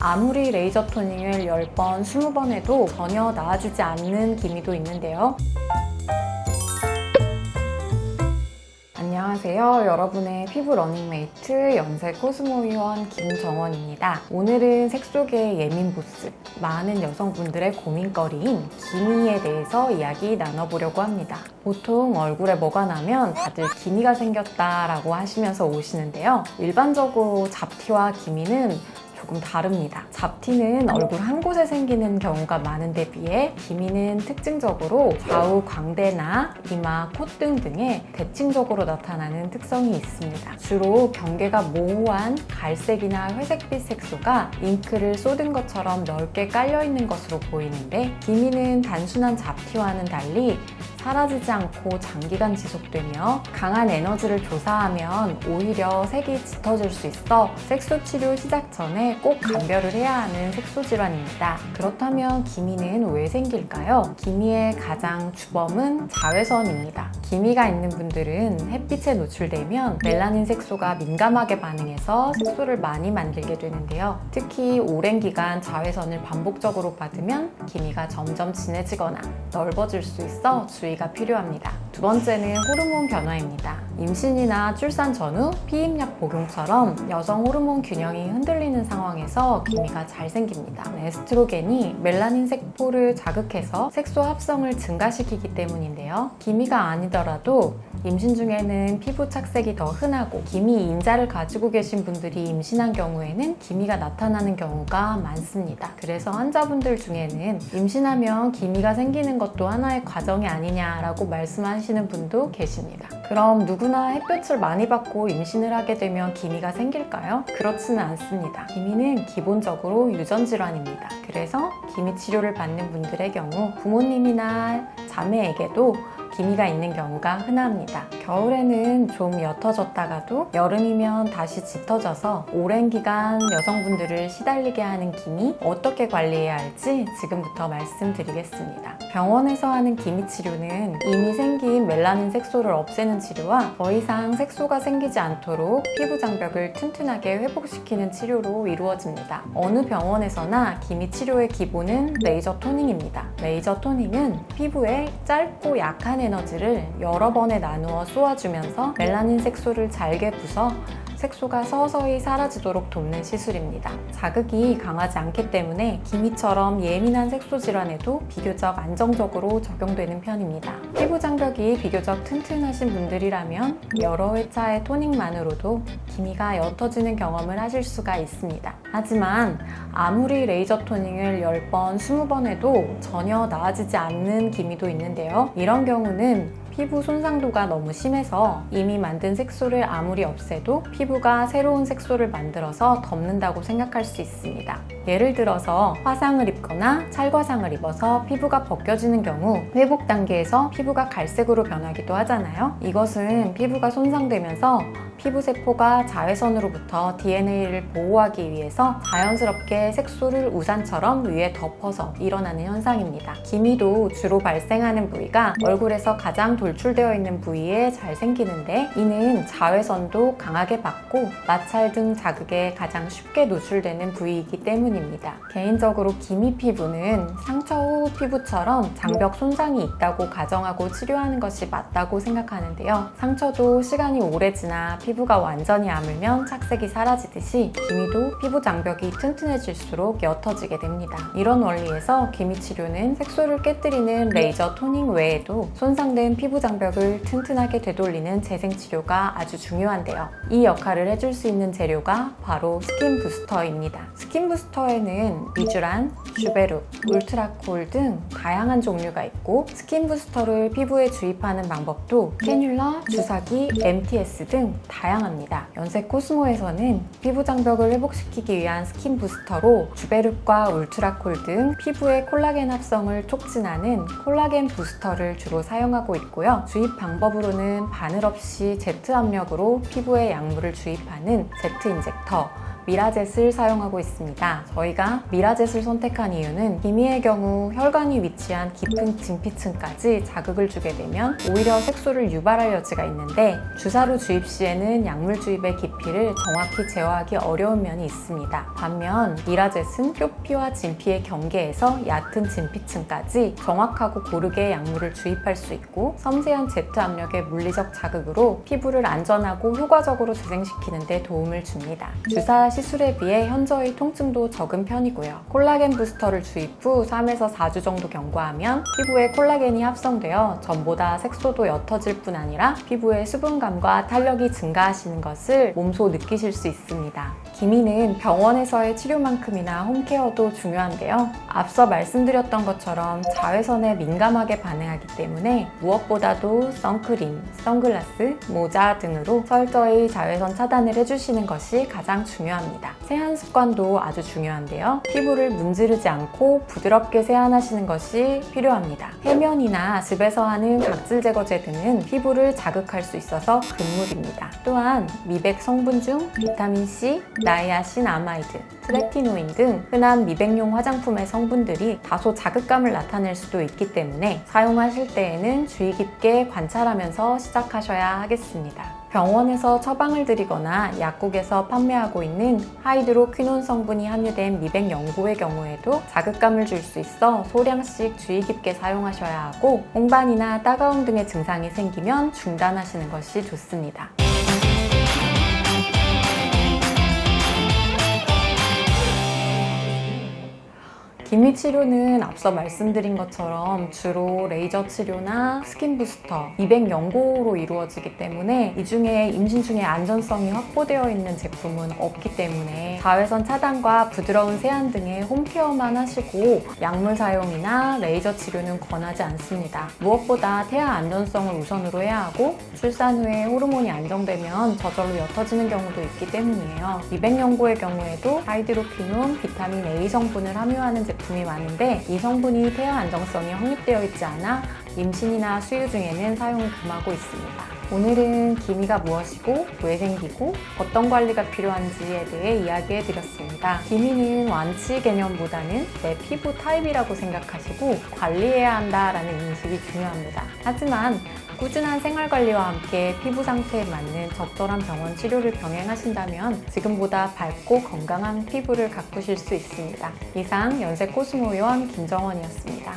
아무리 레이저 토닝을 10번, 20번 해도 전혀 나아지지 않는 기미도 있는데요. 안녕하세요. 여러분의 피부 러닝메이트 연세 코스모위원 김정원입니다. 오늘은 색소계의 예민 보스, 많은 여성분들의 고민거리인 기미에 대해서 이야기 나눠보려고 합니다. 보통 얼굴에 뭐가 나면 다들 기미가 생겼다라고 하시면서 오시는데요. 일반적으로 잡티와 기미는 조금 다릅니다. 잡티는 얼굴 한 곳에 생기는 경우가 많은데 비해 기미는 특징적으로 좌우 광대나 이마, 콧등 등에 대칭적으로 나타나는 특성이 있습니다. 주로 경계가 모호한 갈색이나 회색빛 색소가 잉크를 쏟은 것처럼 넓게 깔려있는 것으로 보이는데, 기미는 단순한 잡티와는 달리 사라지지 않고 장기간 지속되며 강한 에너지를 조사하면 오히려 색이 짙어질 수 있어 색소 치료 시작 전에 꼭 감별을 해야 하는 색소 질환입니다. 그렇다면 기미는 왜 생길까요? 기미의 가장 주범은 자외선입니다. 기미가 있는 분들은 햇빛에 노출되면 멜라닌 색소가 민감하게 반응해서 색소를 많이 만들게 되는데요. 특히 오랜 기간 자외선을 반복적으로 받으면 기미가 점점 진해지거나 넓어질 수 있어 주의가 필요합니다. 두 번째는 호르몬 변화입니다. 임신이나 출산 전후 피임약 복용처럼 여성 호르몬 균형이 흔들리는 상황에서 기미가 잘 생깁니다. 에스트로겐이 멜라닌 세포를 자극해서 색소 합성을 증가시키기 때문인데요. 기미가 아니더라도 임신 중에는 피부 착색이 더 흔하고 기미 인자를 가지고 계신 분들이 임신한 경우에는 기미가 나타나는 경우가 많습니다. 그래서 환자분들 중에는 임신하면 기미가 생기는 것도 하나의 과정이 아니냐라고 말씀하시는 분도 계십니다. 그럼 누구나 햇볕을 많이 받고 임신을 하게 되면 기미가 생길까요? 그렇지는 않습니다. 기미는 기본적으로 유전 질환입니다. 그래서 기미 치료를 받는 분들의 경우 부모님이나 자매에게도 기미가 있는 경우가 흔합니다. 겨울에는 좀 옅어졌다가도 여름이면 다시 짙어져서 오랜 기간 여성분들을 시달리게 하는 기미, 어떻게 관리해야 할지 지금부터 말씀드리겠습니다. 병원에서 하는 기미 치료는 이미 생긴 멜라닌 색소를 없애는 치료와 더 이상 색소가 생기지 않도록 피부 장벽을 튼튼하게 회복시키는 치료로 이루어집니다. 어느 병원에서나 기미 치료의 기본은 레이저 토닝입니다. 레이저 토닝은 피부에 짧고 약한 에너지를 여러 번에 나누어 쏘아주면서 멜라닌 색소를 잘게 부숴 색소가 서서히 사라지도록 돕는 시술입니다. 자극이 강하지 않기 때문에 기미처럼 예민한 색소 질환에도 비교적 안정적으로 적용되는 편입니다. 피부 장벽이 비교적 튼튼하신 분들이라면 여러 회차의 토닝만으로도 기미가 옅어지는 경험을 하실 수가 있습니다. 하지만 아무리 레이저 토닝을 10번, 20번 해도 전혀 나아지지 않는 기미도 있는데요. 이런 경우는 피부 손상도가 너무 심해서 이미 만든 색소를 아무리 없애도 피부가 새로운 색소를 만들어서 덮는다고 생각할 수 있습니다. 예를 들어서 화상을 입거나 찰과상을 입어서 피부가 벗겨지는 경우 회복 단계에서 피부가 갈색으로 변하기도 하잖아요. 이것은 피부가 손상되면서 피부 세포가 자외선으로부터 DNA를 보호하기 위해서 자연스럽게 색소를 우산처럼 위에 덮어서 일어나는 현상입니다. 기미도 주로 발생하는 부위가 얼굴에서 가장 돌출되어 있는 부위에 잘 생기는데, 이는 자외선도 강하게 받고 마찰 등 자극에 가장 쉽게 노출되는 부위이기 때문입니다. 개인적으로 기미 피부는 상처 후 피부처럼 장벽 손상이 있다고 가정하고 치료하는 것이 맞다고 생각하는데요. 상처도 시간이 오래 지나 피부가 완전히 아물면 착색이 사라지듯이 기미도 피부 장벽이 튼튼해질수록 옅어지게 됩니다. 이런 원리에서 기미 치료는 색소를 깨뜨리는 레이저 토닝 외에도 손상된 피부 장벽을 튼튼하게 되돌리는 재생 치료가 아주 중요한데요. 이 역할을 해줄 수 있는 재료가 바로 스킨 부스터입니다. 스킨 부스터에는 미주란, 슈베룩, 울트라콜 등 다양한 종류가 있고, 스킨 부스터를 피부에 주입하는 방법도 캐뉼라, 주사기, MTS 등 다양합니다. 연세 코스모에서는 피부 장벽을 회복시키기 위한 스킨 부스터로 슈베룩과 울트라콜 등 피부의 콜라겐 합성을 촉진하는 콜라겐 부스터를 주로 사용하고 있고요. 주입 방법으로는 바늘 없이 제트 압력으로 피부에 약물을 주입하는 제트 인젝터, 미라젯을 사용하고 있습니다. 저희가 미라젯을 선택한 이유는 기미의 경우 혈관이 위치한 깊은 진피층까지 자극을 주게 되면 오히려 색소를 유발할 여지가 있는데 주사로 주입 시에는 약물 주입의 깊이를 정확히 제어하기 어려운 면이 있습니다. 반면 미라젯은 표피와 진피의 경계에서 얕은 진피층까지 정확하고 고르게 약물을 주입할 수 있고 섬세한 제트 압력의 물리적 자극으로 피부를 안전하고 효과적으로 재생시키는 데 도움을 줍니다. 주사 시술에 비해 현저히 통증도 적은 편이고요. 콜라겐 부스터를 주입 후 3에서 4주 정도 경과하면 피부에 콜라겐이 합성되어 전보다 색소도 옅어질 뿐 아니라 피부의 수분감과 탄력이 증가하시는 것을 몸소 느끼실 수 있습니다. 기미는 병원에서의 치료만큼이나 홈케어도 중요한데요. 앞서 말씀드렸던 것처럼 자외선에 민감하게 반응하기 때문에 무엇보다도 선크림, 선글라스, 모자 등으로 철저히 자외선 차단을 해주시는 것이 가장 중요합니다. 세안 습관도 아주 중요한데요. 피부를 문지르지 않고 부드럽게 세안하시는 것이 필요합니다. 해면이나 집에서 하는 각질 제거제 등은 피부를 자극할 수 있어서 금물입니다. 또한 미백 성분 중 비타민C, 나이아신아마이드, 트레티노인 등 흔한 미백용 화장품의 성분들이 다소 자극감을 나타낼 수도 있기 때문에 사용하실 때에는 주의 깊게 관찰하면서 시작하셔야 하겠습니다. 병원에서 처방을 드리거나 약국에서 판매하고 있는 하이드로퀴논 성분이 함유된 미백 연고의 경우에도 자극감을 줄 수 있어 소량씩 주의 깊게 사용하셔야 하고 홍반이나 따가움 등의 증상이 생기면 중단하시는 것이 좋습니다. 기미 치료는 앞서 말씀드린 것처럼 주로 레이저 치료나 스킨 부스터, 미백 연고로 이루어지기 때문에 이 중에 임신 중에 안전성이 확보되어 있는 제품은 없기 때문에 자외선 차단과 부드러운 세안 등의 홈케어만 하시고 약물 사용이나 레이저 치료는 권하지 않습니다. 무엇보다 태아 안전성을 우선으로 해야 하고 출산 후에 호르몬이 안정되면 저절로 옅어지는 경우도 있기 때문이에요. 미백 연고의 경우에도 하이드로퀴논, 비타민 A 성분을 함유하는 제품이 많은데 이 성분이 태아 안정성이 확립되어 있지 않아 임신이나 수유 중에는 사용을 금하고 있습니다. 오늘은 기미가 무엇이고 왜 생기고 어떤 관리가 필요한지에 대해 이야기해 드렸습니다. 기미는 완치 개념보다는 내 피부 타입이라고 생각하시고 관리해야 한다라는 인식이 중요합니다. 하지만 꾸준한 생활관리와 함께 피부 상태에 맞는 적절한 병원 치료를 병행하신다면 지금보다 밝고 건강한 피부를 가꾸실 수 있습니다. 이상 연세 코스모요원 김정원이었습니다.